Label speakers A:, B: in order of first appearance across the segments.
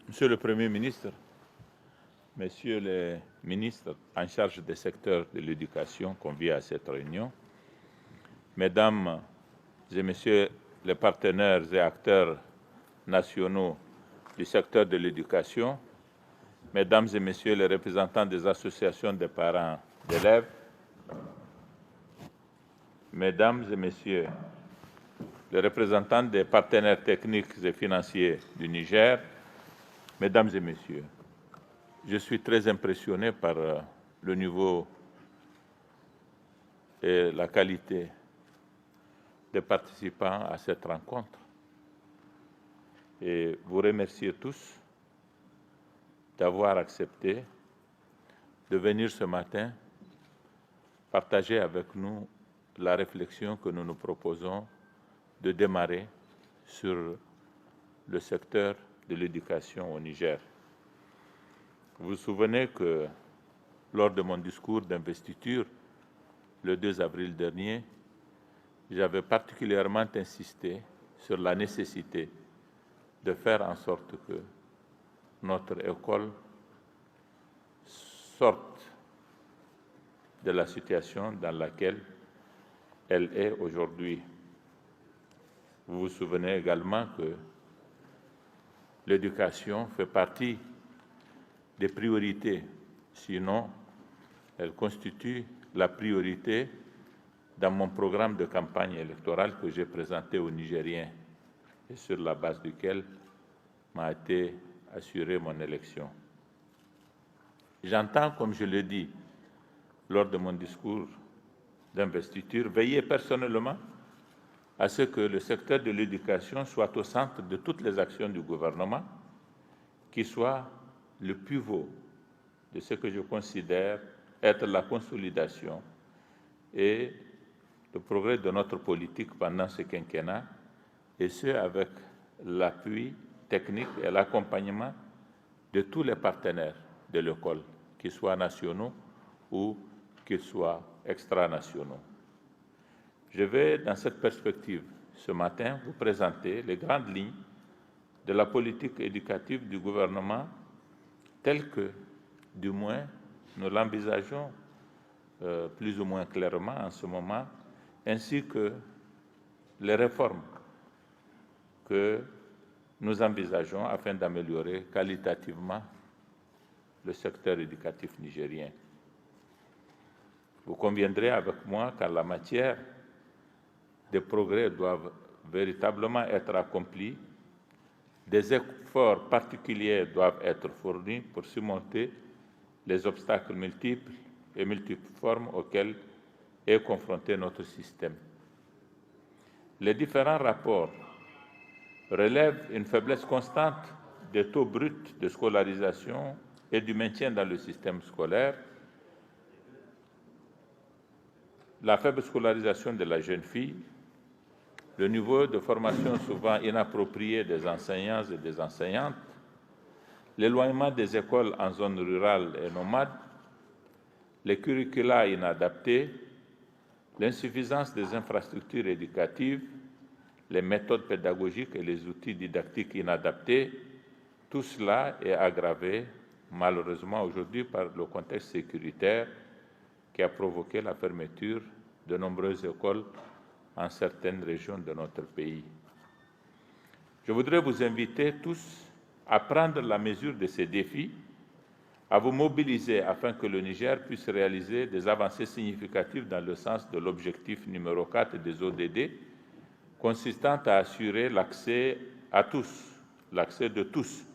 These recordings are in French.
A: Monsieur le Premier ministre, Messieurs les ministres en charge des secteurs de l'éducation conviés à cette réunion, Mesdames et Messieurs les partenaires et acteurs nationaux du secteur de l'éducation, Mesdames et Messieurs les représentants des associations des parents d'élèves, Mesdames et Messieurs les représentants des partenaires techniques et financiers du Niger, Mesdames et Messieurs, je suis très impressionné par le niveau et la qualité des participants à cette rencontre. Et vous remercier tous d'avoir accepté de venir ce matin partager avec nous la réflexion que nous nous proposons de démarrer sur le secteur de l'éducation au Niger. Vous vous souvenez que lors de mon discours d'investiture, le 2 avril dernier, j'avais particulièrement insisté sur la nécessité de faire en sorte que notre école sorte de la situation dans laquelle elle est aujourd'hui. Vous vous souvenez également que l'éducation fait partie des priorités, sinon elle constitue la priorité dans mon programme de campagne électorale que j'ai présenté aux Nigériens et sur la base duquel m'a été assurée mon élection. J'entends, comme je l'ai dit lors de mon discours d'investiture, veiller personnellement à ce que le secteur de l'éducation soit au centre de toutes les actions du gouvernement, qu'il soit le pivot de ce que je considère être la consolidation et le progrès de notre politique pendant ce quinquennat, et ce avec l'appui technique et l'accompagnement de tous les partenaires de l'école, qu'ils soient nationaux ou qu'ils soient extranationaux. Je vais, dans cette perspective, ce matin, vous présenter les grandes lignes de la politique éducative du gouvernement telle que, du moins, nous l'envisageons plus ou moins clairement en ce moment, ainsi que les réformes que nous envisageons afin d'améliorer qualitativement le secteur éducatif nigérien. Vous conviendrez avec moi qu'en la matière, des progrès doivent véritablement être accomplis, des efforts particuliers doivent être fournis pour surmonter les obstacles multiples et multiformes auxquels est confronté notre système. Les différents rapports relèvent une faiblesse constante des taux bruts de scolarisation et du maintien dans le système scolaire, la faible scolarisation de la jeune fille, le niveau de formation souvent inapproprié des enseignants et des enseignantes, l'éloignement des écoles en zone rurale et nomade, les curricula inadaptés, l'insuffisance des infrastructures éducatives, les méthodes pédagogiques et les outils didactiques inadaptés, tout cela est aggravé malheureusement aujourd'hui par le contexte sécuritaire qui a provoqué la fermeture de nombreuses écoles en certaines régions de notre pays. Je voudrais vous inviter tous à prendre la mesure de ces défis, à vous mobiliser afin que le Niger puisse réaliser des avancées significatives dans le sens de l'objectif numéro 4 des ODD, consistant à assurer l'accès à tous, l'accès de tous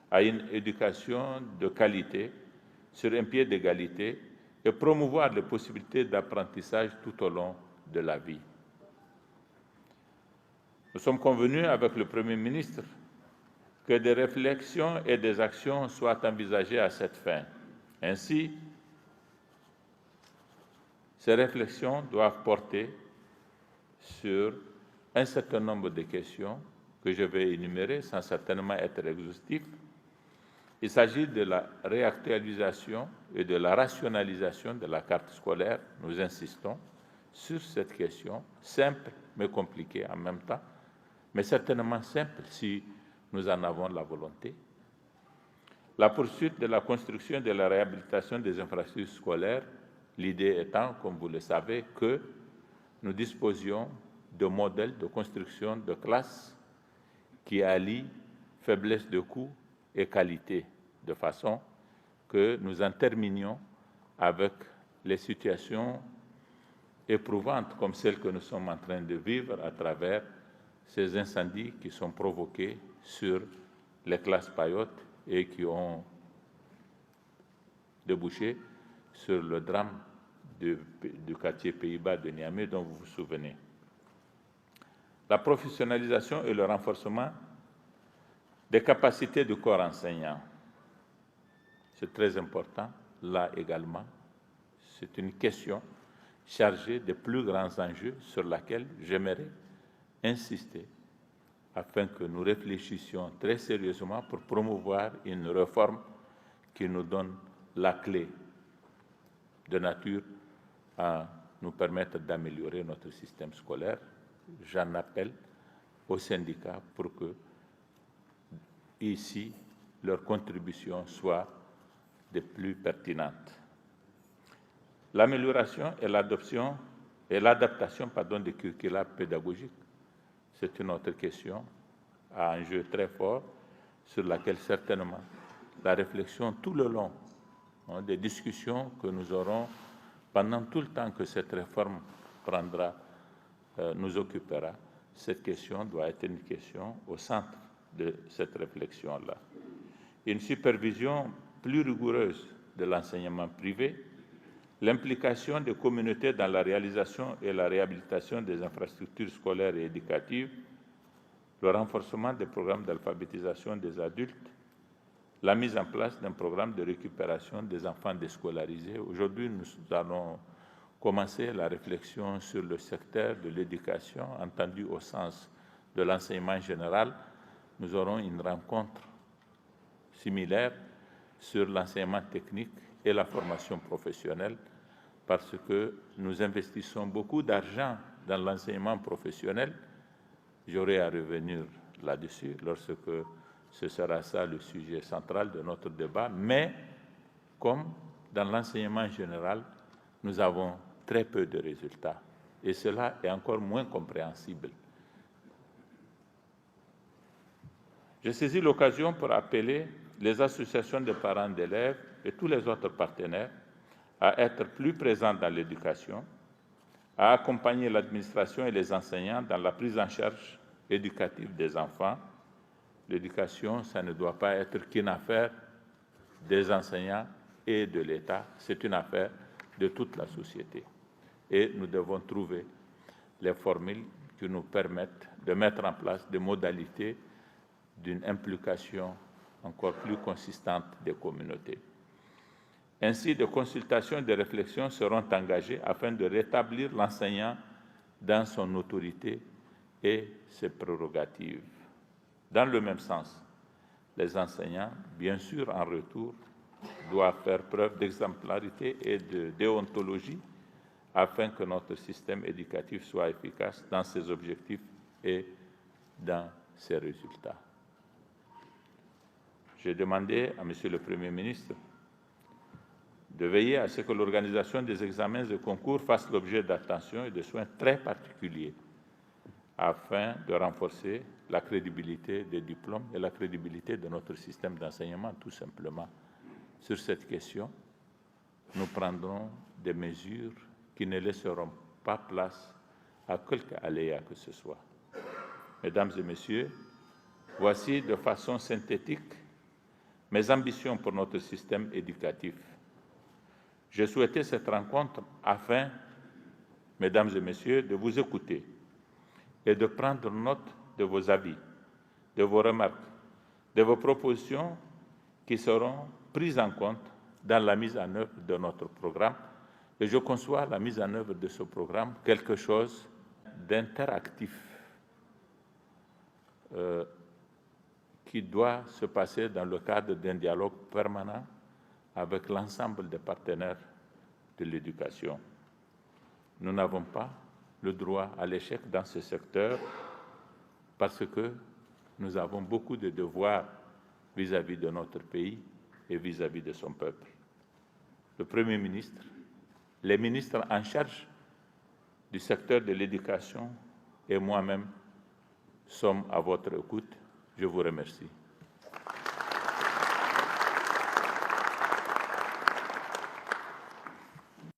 A: à une éducation de qualité, sur un pied d'égalité, et promouvoir les possibilités d'apprentissage tout au long de la vie. Nous sommes convenus avec le Premier ministre que des réflexions et des actions soient envisagées à cette fin. Ainsi, ces réflexions doivent porter sur un certain nombre de questions que je vais énumérer sans certainement être exhaustif. Il s'agit de la réactualisation et de la rationalisation de la carte scolaire. Nous insistons sur cette question, simple mais compliquée en même temps, mais certainement simple si nous en avons la volonté. La poursuite de la construction et de la réhabilitation des infrastructures scolaires, l'idée étant, comme vous le savez, que nous disposions de modèles de construction de classes qui allient faiblesse de coût et qualité, de façon que nous en terminions avec les situations éprouvantes comme celles que nous sommes en train de vivre à travers ces incendies qui sont provoqués sur les classes Payotte et qui ont débouché sur le drame du quartier Pays-Bas de Niamey dont vous vous souvenez. La professionnalisation et le renforcement des capacités du corps enseignant, c'est très important, là également. C'est une question chargée des plus grands enjeux sur laquelle j'aimerais insister afin que nous réfléchissions très sérieusement pour promouvoir une réforme qui nous donne la clé de nature à nous permettre d'améliorer notre système scolaire. J'en appelle aux syndicats pour que, ici, leur contribution soit des plus pertinentes. L'amélioration et l'adaptation des curricula pédagogiques, c'est une autre question à enjeu très fort sur laquelle certainement la réflexion tout le long des discussions que nous aurons pendant tout le temps que cette réforme nous occupera. Cette question doit être une question au centre de cette réflexion-là. Une supervision plus rigoureuse de l'enseignement privé, l'implication des communautés dans la réalisation et la réhabilitation des infrastructures scolaires et éducatives, le renforcement des programmes d'alphabétisation des adultes, la mise en place d'un programme de récupération des enfants déscolarisés. Aujourd'hui, nous allons commencer la réflexion sur le secteur de l'éducation, entendu au sens de l'enseignement général. Nous aurons une rencontre similaire sur l'enseignement technique et la formation professionnelle, parce que nous investissons beaucoup d'argent dans l'enseignement professionnel. J'aurai à revenir là-dessus lorsque ce sera ça le sujet central de notre débat, mais comme dans l'enseignement général, nous avons très peu de résultats, et cela est encore moins compréhensible. J'ai saisi l'occasion pour appeler les associations de parents d'élèves et tous les autres partenaires à être plus présents dans l'éducation, à accompagner l'administration et les enseignants dans la prise en charge éducative des enfants. L'éducation, ça ne doit pas être qu'une affaire des enseignants et de l'État, c'est une affaire de toute la société. Et nous devons trouver les formules qui nous permettent de mettre en place des modalités d'une implication encore plus consistante des communautés. Ainsi, des consultations et des réflexions seront engagées afin de rétablir l'enseignant dans son autorité et ses prérogatives. Dans le même sens, les enseignants, bien sûr en retour, doivent faire preuve d'exemplarité et de déontologie afin que notre système éducatif soit efficace dans ses objectifs et dans ses résultats. J'ai demandé à Monsieur le Premier ministre de veiller à ce que l'organisation des examens et concours fasse l'objet d'attention et de soins très particuliers afin de renforcer la crédibilité des diplômes et la crédibilité de notre système d'enseignement, tout simplement. Sur cette question, nous prendrons des mesures qui ne laisseront pas place à quelque aléa que ce soit. Mesdames et messieurs, voici de façon synthétique mes ambitions pour notre système éducatif. J'ai souhaité cette rencontre afin, mesdames et messieurs, de vous écouter et de prendre note de vos avis, de vos remarques, de vos propositions qui seront prises en compte dans la mise en œuvre de notre programme. Et je conçois la mise en œuvre de ce programme quelque chose d'interactif qui doit se passer dans le cadre d'un dialogue permanent avec l'ensemble des partenaires de l'éducation. Nous n'avons pas le droit à l'échec dans ce secteur parce que nous avons beaucoup de devoirs vis-à-vis de notre pays et vis-à-vis de son peuple. Le Premier ministre, les ministres en charge du secteur de l'éducation et moi-même sommes à votre écoute. Je vous remercie.